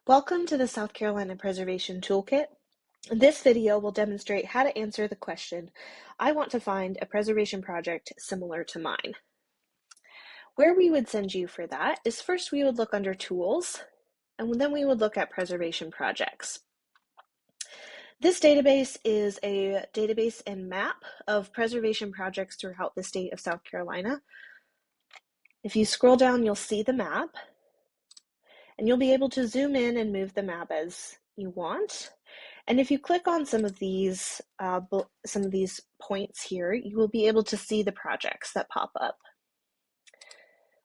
Welcome to the South Carolina Preservation Toolkit. This video will demonstrate how to answer the question, I want to find a preservation project similar to mine. Where we would send you for that is first we would look under Tools, and then we would look at Preservation Projects. This database is a database and map of preservation projects throughout the state of South Carolina. If you scroll down, you'll see the map, and you'll be able to zoom in and move the map as you want. And if you click on some of these points here, you will be able to see the projects that pop up.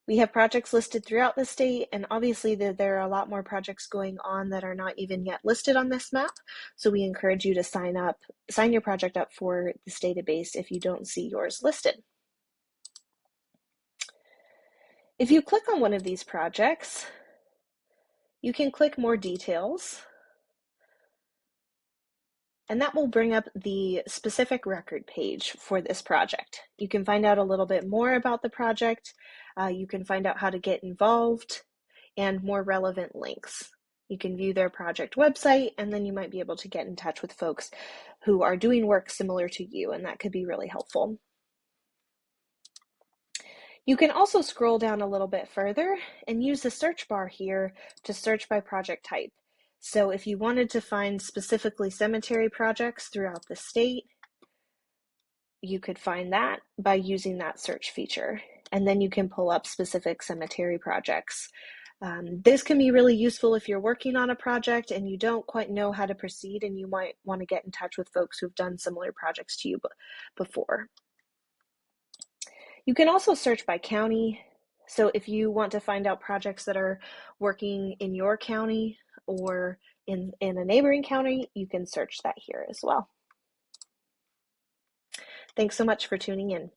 We have projects listed throughout the state, and obviously there are a lot more projects going on that are not even yet listed on this map. So we encourage you to sign your project up for this database if you don't see yours listed. If you click on one of these projects, you can click More Details, and that will bring up the specific record page for this project. You can find out a little bit more about the project. You can find out how to get involved and more relevant links. You can view their project website, and then you might be able to get in touch with folks who are doing work similar to you, and that could be really helpful. You can also scroll down a little bit further and use the search bar here to search by project type. So if you wanted to find specifically cemetery projects throughout the state, you could find that by using that search feature. And then you can pull up specific cemetery projects. This can be really useful if you're working on a project and you don't quite know how to proceed, and you might want to get in touch with folks who've done similar projects to you before. You can also search by county. So if you want to find out projects that are working in your county or in a neighboring county, you can search that here as well. Thanks so much for tuning in.